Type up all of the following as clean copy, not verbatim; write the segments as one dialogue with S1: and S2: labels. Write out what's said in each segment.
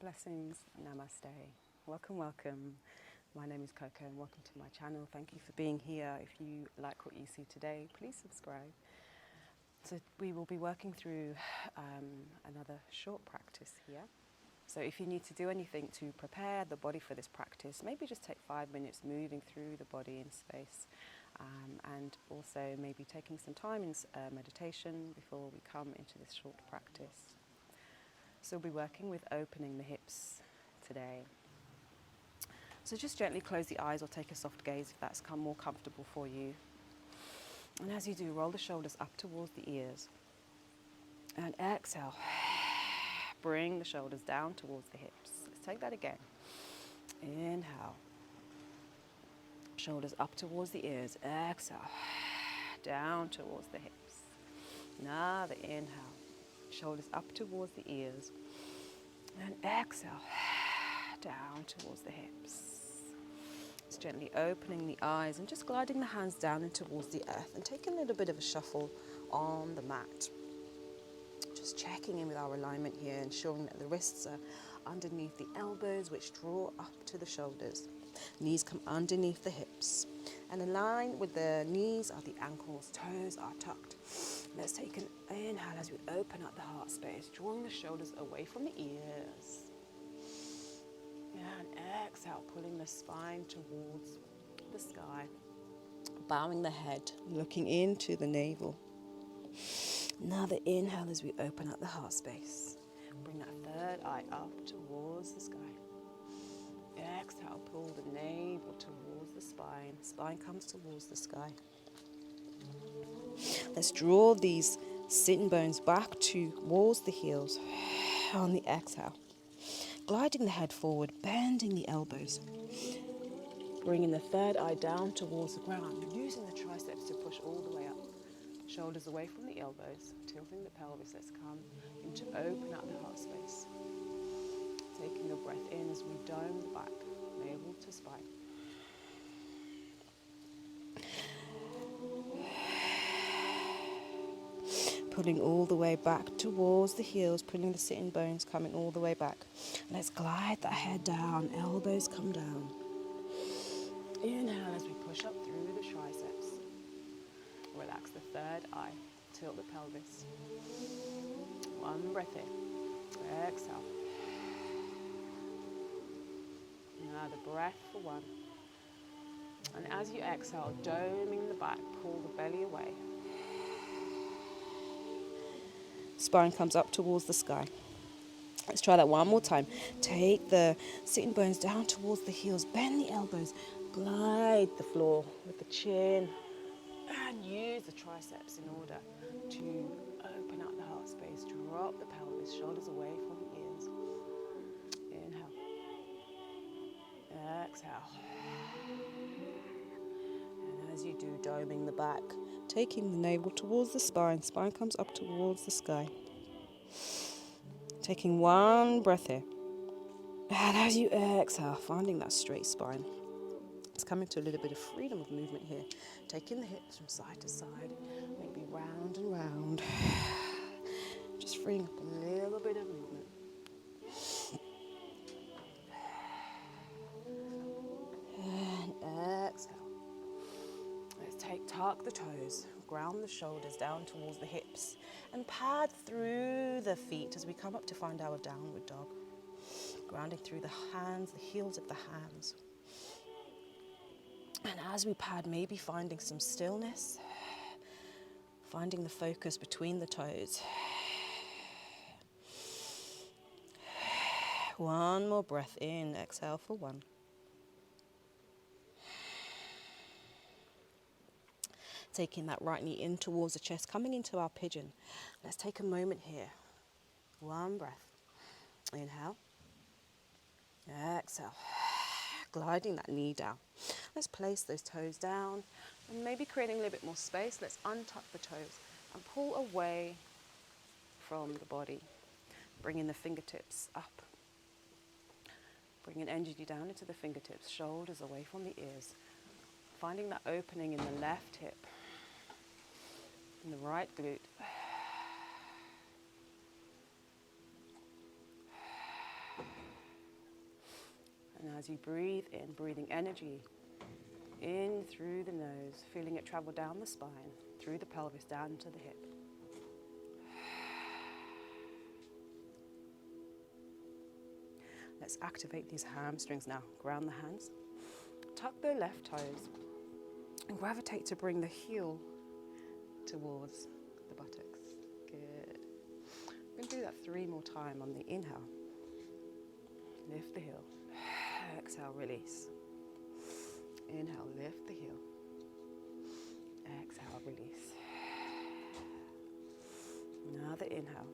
S1: Blessings, namaste. Welcome, welcome. My name is Coco and welcome to my channel. Thank you for being here. If you like what you see today, please subscribe. So we will be working through another short practice here. So if you need to do anything to prepare the body for this practice, maybe just take 5 minutes moving through the body in space, and also maybe taking some time in meditation before we come into this short practice. So we'll be working with opening the hips today. So just gently close the eyes or take a soft gaze if that's more comfortable for you. And as you do, roll the shoulders up towards the ears. And exhale. Bring the shoulders down towards the hips. Let's take that again. Inhale. Shoulders up towards the ears. Exhale. Down towards the hips. Another inhale. Shoulders up towards the ears. And exhale. Down towards the hips. Just gently opening the eyes and just gliding the hands down and towards the earth and taking a little bit of a shuffle on the mat. Just checking in with our alignment here, ensuring that the wrists are underneath the elbows, which draw up to the shoulders. Knees come underneath the hips. And in line with the knees are the ankles, toes are tucked. Let's take an inhale as we open up the heart space, drawing the shoulders away from the ears. And exhale, pulling the spine towards the sky. Bowing the head, looking into the navel. Another inhale as we open up the heart space. Bring that third eye up towards the sky. Exhale, pull the navel towards the spine. Spine comes towards the sky. Let's draw these sitting bones back towards the heels on the exhale. Gliding the head forward, bending the elbows. Bringing the third eye down towards the ground, using the triceps to push all the way up. Shoulders away from the elbows, tilting the pelvis. Let's come into open up the heart space. Taking a breath in as we dome the back, navel to spine. Pulling all the way back towards the heels, pulling the sitting bones, coming all the way back. Let's glide that head down, elbows come down. Inhale as we push up through the triceps. Relax the third eye, tilt the pelvis. One breath in, exhale. Another breath for one. And as you exhale, doming the back, pull the belly away. Spine comes up towards the sky. Let's try that one more time. Take the sitting bones down towards the heels, bend the elbows, glide the floor with the chin, and use the triceps in order to open up the heart space. Drop the pelvis, shoulders away from the ears. Inhale. Exhale. And as you do, doming the back, taking the navel towards the spine. Spine comes up towards the sky. Taking one breath here. And as you exhale, finding that straight spine. It's coming to a little bit of freedom of movement here. Taking the hips from side to side, maybe round and round. Just freeing up a little bit of movement. And exhale. Let's tuck the toes, ground the shoulders down towards the hips, and pad through the feet as we come up to find our downward dog. Grounding through the hands, the heels of the hands. And as we pad, maybe finding some stillness, finding the focus between the toes. One more breath in, exhale for one. Taking that right knee in towards the chest, coming into our pigeon. Let's take a moment here. One breath. Inhale. Exhale. Gliding that knee down. Let's place those toes down and maybe creating a little bit more space. Let's untuck the toes and pull away from the body. Bringing the fingertips up. Bringing energy down into the fingertips, shoulders away from the ears. Finding that opening in the left hip. In the right glute. As you breathe in, breathing energy in through the nose, feeling it travel down the spine, through the pelvis, down to the hip. Let's activate these hamstrings now. Ground the hands, tuck the left toes, and gravitate to bring the heel towards the buttocks. Good. We're going to do that 3 more times on the inhale. Lift the heel. Exhale, release. Inhale, lift the heel. Exhale, release. Another inhale.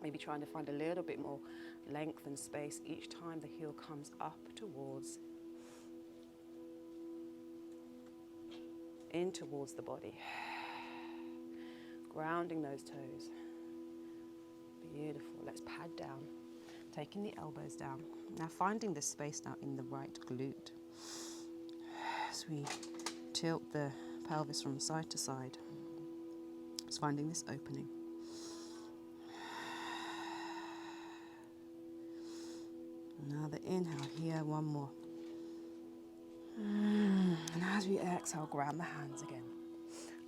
S1: Maybe trying to find a little bit more length and space each time the heel comes up towards, in towards the body. Grounding those toes. Beautiful. Let's pad down. Taking the elbows down. Now finding this space now in the right glute. As we tilt the pelvis from side to side. Just finding this opening. Another inhale here, one more. And as we exhale, ground the hands again.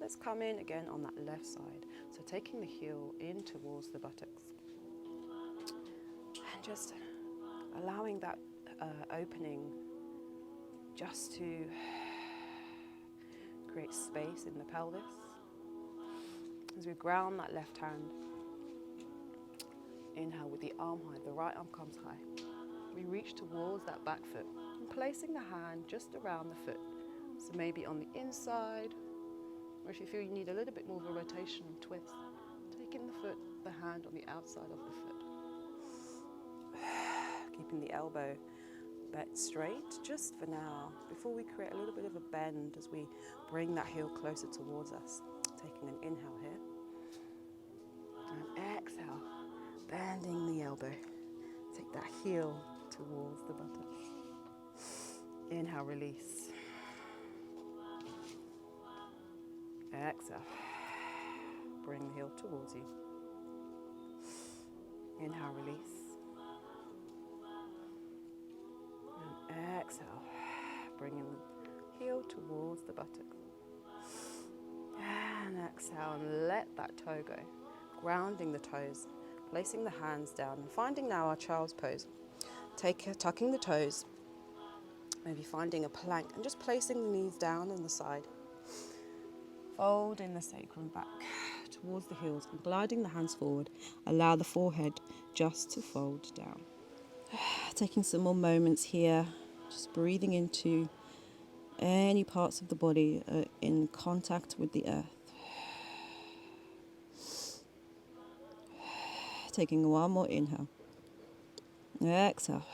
S1: Let's come in again on that left side. So taking the heel in towards the buttocks. And just allowing that opening just to create space in the pelvis. As we ground that left hand, inhale with the arm high, the right arm comes high. We reach towards that back foot and placing the hand just around the foot. So maybe on the inside, or if you feel you need a little bit more of a rotation and twist, taking the hand on the outside of the foot. Keeping the elbow bent straight just for now, before we create a little bit of a bend as we bring that heel closer towards us. Taking an inhale here. And exhale, bending the elbow. Take that heel towards the buttocks. Inhale, release. Exhale. Bring the heel towards you. Inhale, release. And exhale. Bringing the heel towards the buttocks. And exhale, and let that toe go. Grounding the toes. Placing the hands down and finding now our child's pose. Tucking the toes, maybe finding a plank and just placing the knees down on the side. Folding the sacrum back towards the heels and gliding the hands forward. Allow the forehead just to fold down. Taking some more moments here, just breathing into any parts of the body in contact with the earth. Taking one more inhale. Exhale.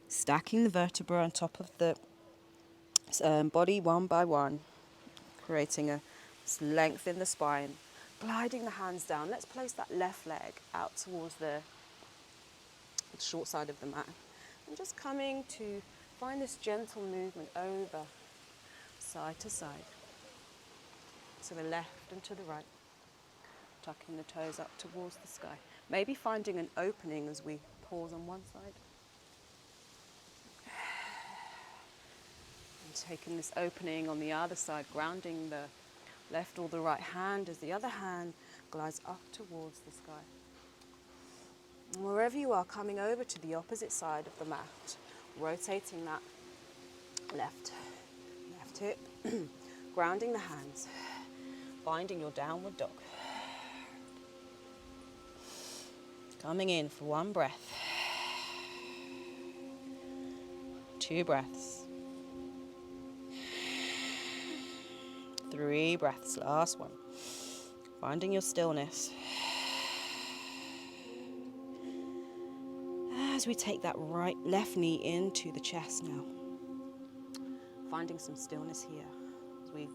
S1: Stacking the vertebrae on top of the body one by one. Creating a length in the spine. Gliding the hands down. Let's place that left leg out towards the short side of the mat. And just coming to find this gentle movement over side to side. To the left and to the right. Tucking the toes up towards the sky. Maybe finding an opening as we pause on one side. And taking this opening on the other side, grounding the left or the right hand as the other hand glides up towards the sky. And wherever you are, coming over to the opposite side of the mat, rotating that left hip, grounding the hands, finding your downward dog. Coming in for one breath. 2 breaths. 3 breaths, last one. Finding your stillness. As we take that left knee into the chest now. Finding some stillness here. As we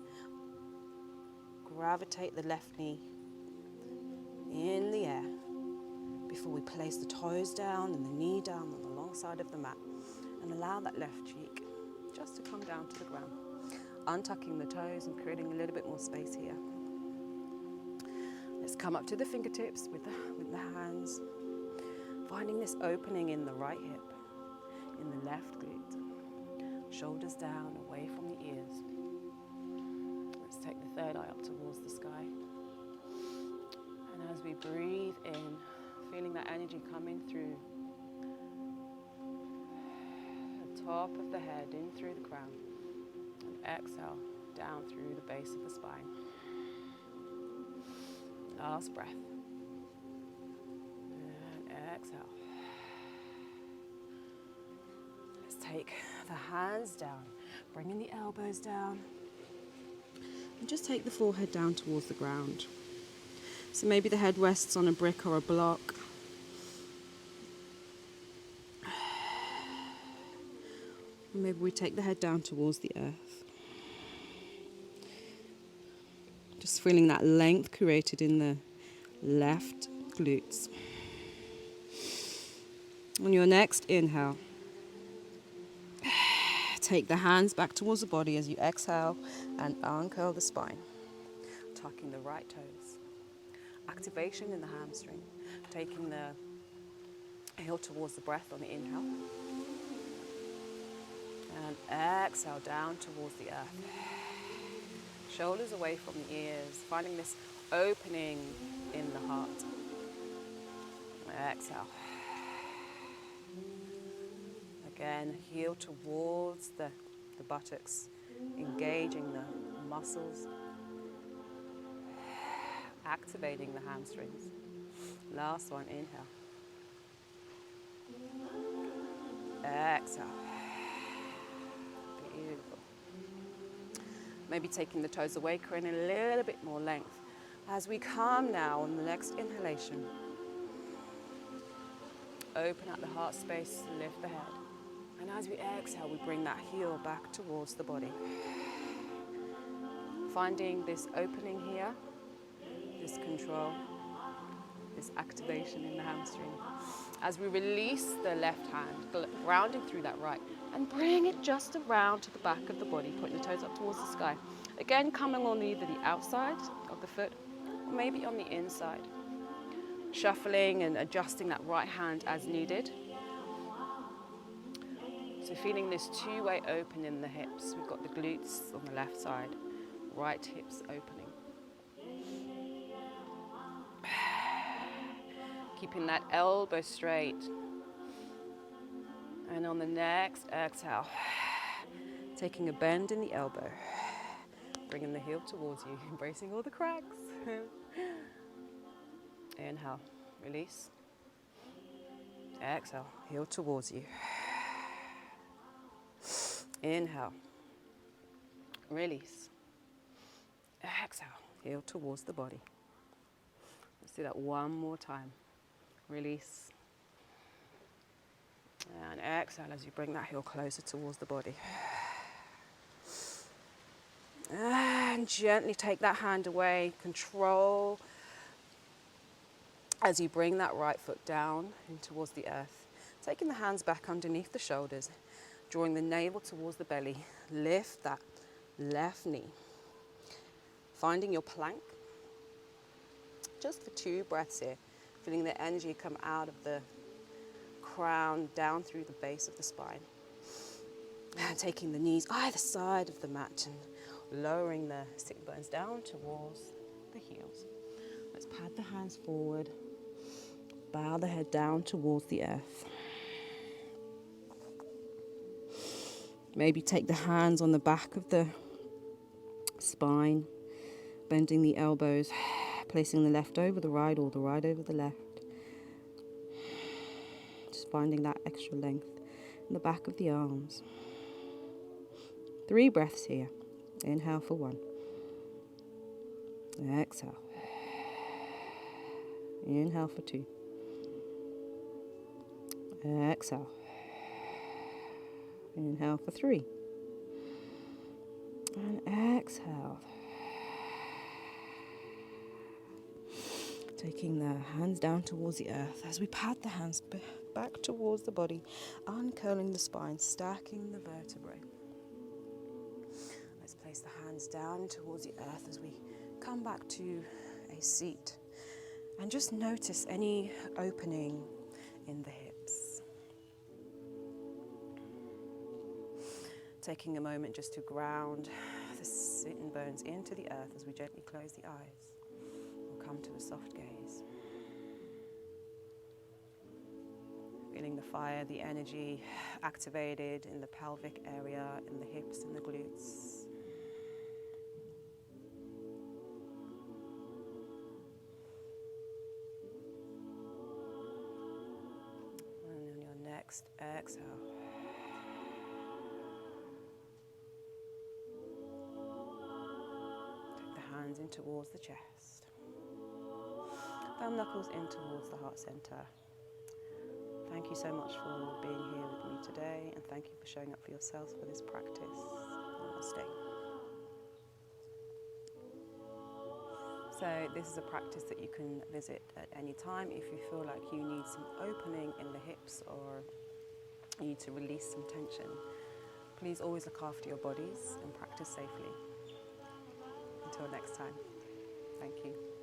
S1: gravitate the left knee in the air. Before we place the toes down and the knee down on the long side of the mat. And allow that left cheek just to come down to the ground. Untucking the toes and creating a little bit more space here. Let's come up to the fingertips with the hands. Finding this opening in the right hip, in the left glute. Shoulders down, away from the ears. Let's take the third eye up towards the sky. And as we breathe in, feeling that energy coming through the top of the head, in through the crown. And exhale, down through the base of the spine. Last breath. And exhale. Let's take the hands down, bringing the elbows down. And just take the forehead down towards the ground. So maybe the head rests on a brick or a block. Or maybe we take the head down towards the earth. Just feeling that length created in the left glutes. On your next inhale, take the hands back towards the body as you exhale and uncurl the spine. Tucking the right toes. Activation in the hamstring. Taking the heel towards the breath on the inhale. And exhale down towards the earth. Shoulders away from the ears. Finding this opening in the heart. Exhale. Again, heel towards the buttocks, engaging the muscles, activating the hamstrings. Last one, inhale. Exhale. Beautiful. Maybe taking the toes away, creating a little bit more length. As we come now on the next inhalation, open up the heart space, lift the head. And as we exhale, we bring that heel back towards the body. Finding this opening here, this control, this activation in the hamstring. As we release the left hand, grounding through that right, and bring it just around to the back of the body, putting the toes up towards the sky. Again, coming on either the outside of the foot, or maybe on the inside. Shuffling and adjusting that right hand as needed. So feeling this two-way open in the hips. We've got the glutes on the left side, right hips opening. Keeping that elbow straight. And on the next exhale, taking a bend in the elbow, bringing the heel towards you, embracing all the cracks. Inhale, release. Exhale, heel towards you. Inhale, release. Exhale, heel towards the body. Let's do that one more time. Release. And exhale as you bring that heel closer towards the body. And gently take that hand away. Control as you bring that right foot down in towards the earth. Taking the hands back underneath the shoulders. Drawing the navel towards the belly. Lift that left knee. Finding your plank. Just for 2 breaths here. Feeling the energy come out of the crown down through the base of the spine. And taking the knees either side of the mat and lowering the sit bones down towards the heels. Let's pad the hands forward. Bow the head down towards the earth. Maybe take the hands on the back of the spine, bending the elbows, placing the left over the right or the right over the left. Just finding that extra length in the back of the arms. 3 breaths here. Inhale for 1. Exhale. Inhale for 2. Exhale. Inhale for 3. And exhale. Taking the hands down towards the earth as we pad the hands back towards the body, uncurling the spine, stacking the vertebrae. Let's place the hands down towards the earth as we come back to a seat. And just notice any opening in the hips. Taking a moment just to ground the sitting bones into the earth as we gently close the eyes and come to a soft gaze. Feeling the fire, the energy activated in the pelvic area, in the hips and the glutes. And on your next exhale, take the hands in towards the chest. Thumb knuckles in towards the heart center. Thank you so much for being here with me today, and thank you for showing up for yourselves for this practice. Namaste. So this is a practice that you can visit at any time if you feel like you need some opening in the hips or you need to release some tension. Please always look after your bodies and practice safely. Until next time, thank you.